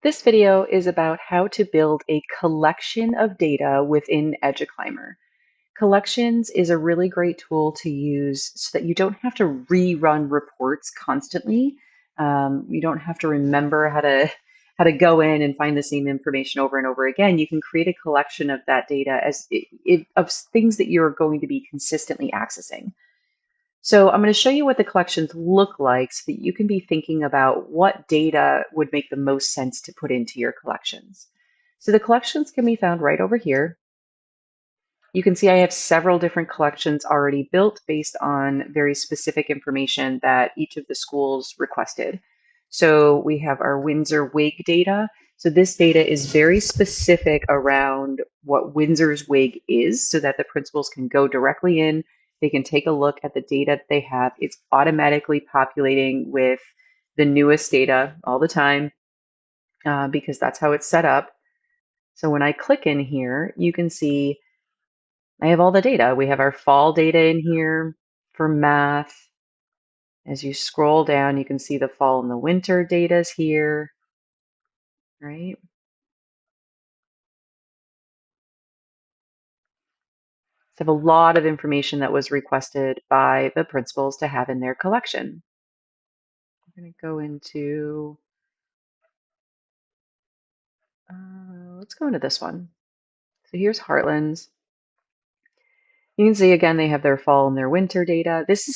This video is about how to build a collection of data within EduClimber. Collections is a really great tool to use so that you don't have to rerun reports constantly. You don't have to remember how to go in and find the same information over and over again. You can create a collection of that data of things that you're going to be consistently accessing. So I'm going to show you what the collections look like so that you can be thinking about what data would make the most sense to put into your collections. So the collections can be found right over here. You can see I have several different collections already built based on very specific information that each of the schools requested. So we have our Windsor WIG data. So this data is very specific around what Windsor's WIG is so that the principals can go directly in. They can take a look at the data that they have. It's automatically populating with the newest data all the time because that's how it's set up. So when I click in here, you can see I have all the data. We have our fall data in here for math. As you scroll down, you can see the fall and the winter data's here, right? So I have a lot of information that was requested by the principals to have in their collection. I'm going to go into, let's go into this one. So here's Heartland's. You can see again, they have their fall and their winter data. This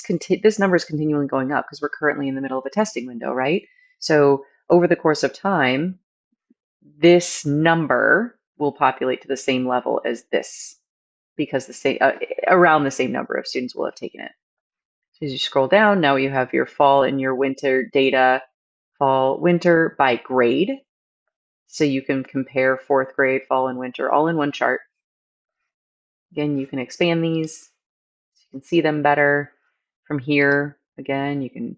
number is continually going up because we're currently in the middle of a testing window, right? So over the course of time, this number will populate to the same level as this because around the same number of students will have taken it. So as you scroll down, now you have your fall and your winter data, fall, winter by grade. So you can compare fourth grade, fall, and winter all in one chart. Again, you can expand these so you can see them better from here. Again, you can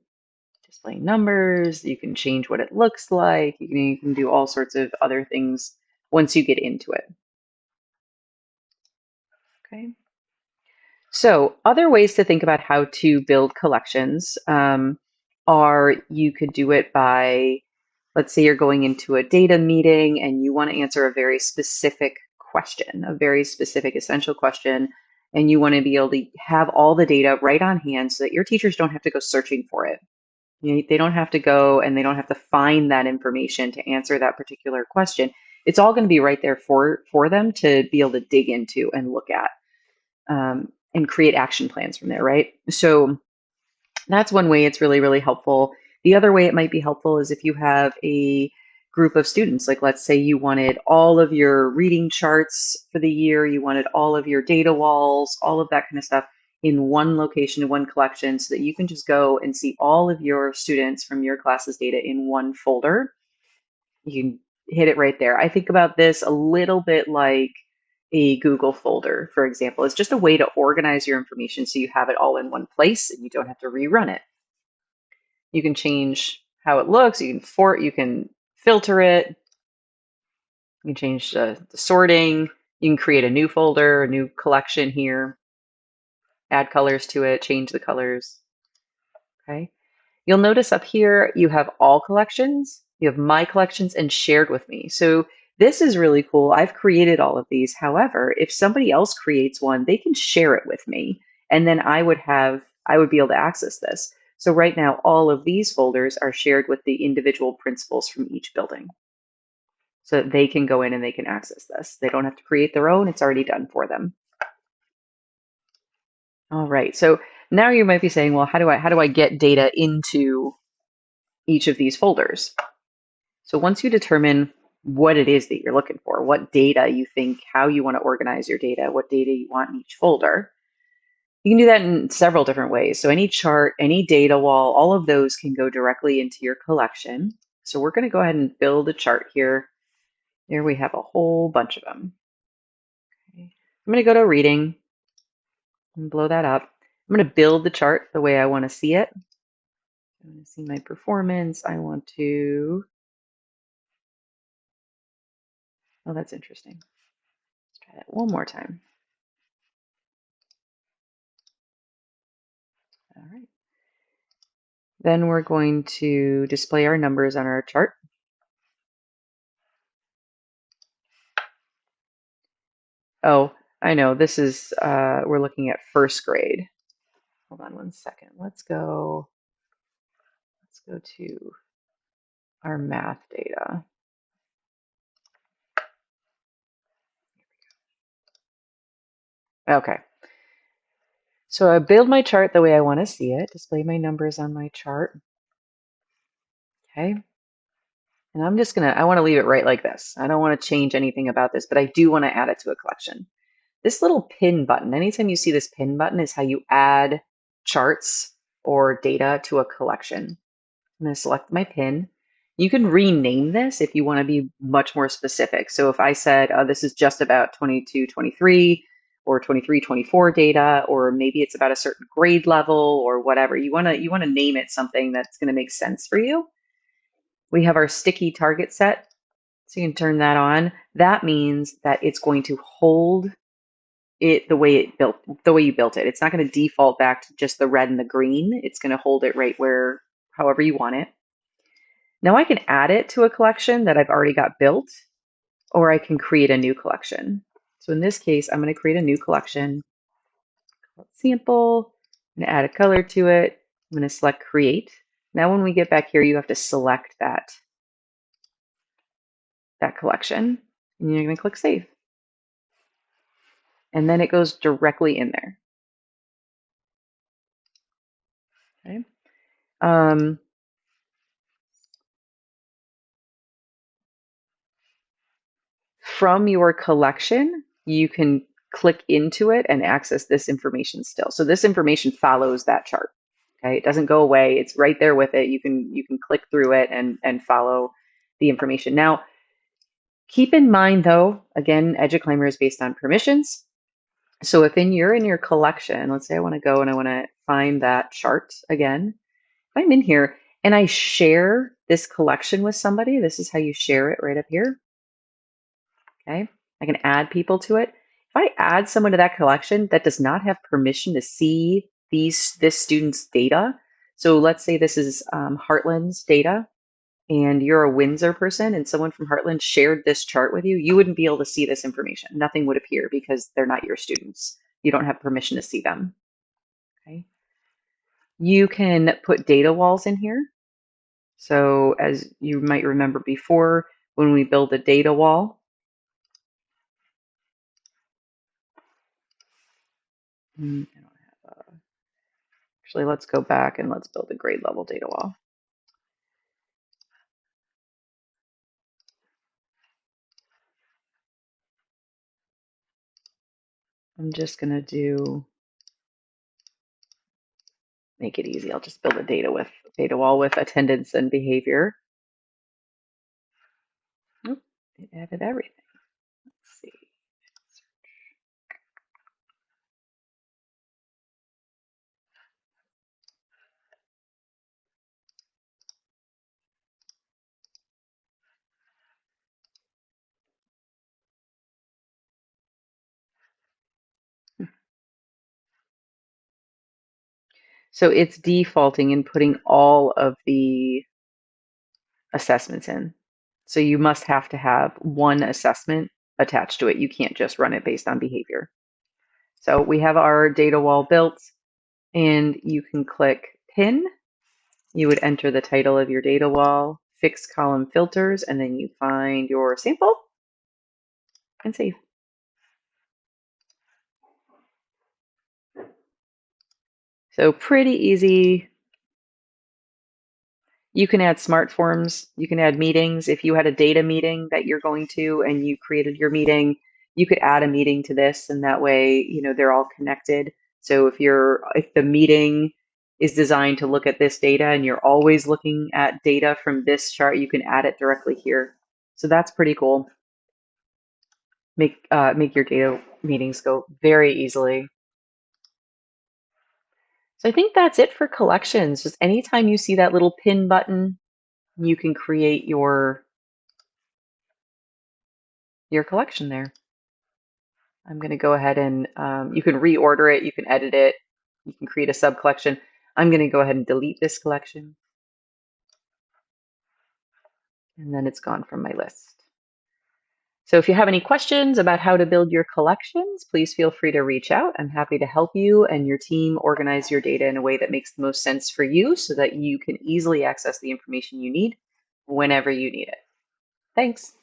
display numbers, you can change what it looks like, you can do all sorts of other things once you get into it. Okay. So other ways to think about how to build collections are you could do it by, let's say you're going into a data meeting and you want to answer a very specific question, a very specific essential question, and you want to be able to have all the data right on hand so that your teachers don't have to go searching for it. They don't have to go and they don't have to find that information to answer that particular question. It's all going to be right there for them to be able to dig into and look at and create action plans from there, right? So that's one way it's really, really helpful. The other way it might be helpful is if you have a group of students, like let's say you wanted all of your reading charts for the year, you wanted all of your data walls, all of that kind of stuff in one location, in one collection, so that you can just go and see all of your students from your class's data in one folder. You can hit it right there. I think about this a little bit like a Google folder, for example. It's just a way to organize your information so you have it all in one place and you don't have to rerun it. You can change how it looks. You can filter it. You can change the sorting. You can create a new folder, a new collection here, add colors to it, change the colors. Okay. You'll notice up here you have all collections, you have my collections and shared with me. So this is really cool. I've created all of these. However, if somebody else creates one, they can share it with me and then I would be able to access this. So right now all of these folders are shared with the individual principals from each building so that they can go in and they can access this. They don't have to create their own. It's already done for them. All right. So now you might be saying, well, how do I get data into each of these folders? So once you determine what it is that you're looking for, what data you think, how you want to organize your data, what data you want in each folder, you can do that in several different ways. So any chart, any data wall, all of those can go directly into your collection. So we're going to go ahead and build a chart here. There we have a whole bunch of them. Okay. I'm going to go to reading and blow that up. I'm going to build the chart the way I want to see it. I want to see my performance. I want to, oh, that's interesting. Let's try that one more time. All right. Then we're going to display our numbers on our chart. Oh, I know. This is, we're looking at first grade. Hold on one second. Let's go to our math data. Okay. So I build my chart the way I want to see it, display my numbers on my chart. Okay. And I want to leave it right like this. I don't want to change anything about this, but I do want to add it to a collection. This little pin button, anytime you see this pin button, is how you add charts or data to a collection. I'm going to select my pin. You can rename this if you want to be much more specific. So if I said, this is just about 22, 23 or 23, 24 data, or maybe it's about a certain grade level or whatever, you want to name it something that's going to make sense for you. We have our sticky target set. So you can turn that on. That means that it's going to hold it the way you built it. It's not going to default back to just the red and the green. It's going to hold it right where, however you want it. Now I can add it to a collection that I've already got built, or I can create a new collection. So in this case, I'm going to create a new collection called sample. I'm going to add a color to it. I'm going to select create. Now when we get back here, you have to select that collection, and you're going to click save. And then it goes directly in there. Okay. From your collection, you can click into it and access this information still. So this information follows that chart. Okay, it doesn't go away. It's right there with it. You can click through it and follow the information. Now, keep in mind though, again, EduClimber is based on permissions. So if you're in your collection, let's say I want to go and I want to find that chart again. If I'm in here and I share this collection with somebody, this is how you share it right up here. Okay, I can add people to it. If I add someone to that collection that does not have permission to see this student's data, so let's say this is Heartland's data, and you're a Windsor person, and someone from Heartland shared this chart with you, you wouldn't be able to see this information. Nothing would appear because they're not your students. You don't have permission to see them. Okay. You can put data walls in here. So as you might remember before, when we build a data wall, actually, let's go back and let's build a grade level data wall. I'm just going to make it easy. I'll just build a data wall with attendance and behavior. Oh, it added everything. Let's see. So it's defaulting and putting all of the assessments in. So you must have to have one assessment attached to it. You can't just run it based on behavior. So we have our data wall built, and you can click pin. You would enter the title of your data wall, fix column filters, and then you find your sample and save. So pretty easy. You can add smart forms. You can add meetings. If you had a data meeting that you're going to and you created your meeting, you could add a meeting to this, and that way, they're all connected. So if the meeting is designed to look at this data and you're always looking at data from this chart, you can add it directly here. So that's pretty cool. Make your data meetings go very easily. So I think that's it for collections. Just anytime you see that little pin button, you can create your collection there. I'm going to go ahead and you can reorder it, you can edit it, you can create a sub collection. I'm going to go ahead and delete this collection. And then it's gone from my list. So if you have any questions about how to build your collections, please feel free to reach out. I'm happy to help you and your team organize your data in a way that makes the most sense for you so that you can easily access the information you need whenever you need it. Thanks.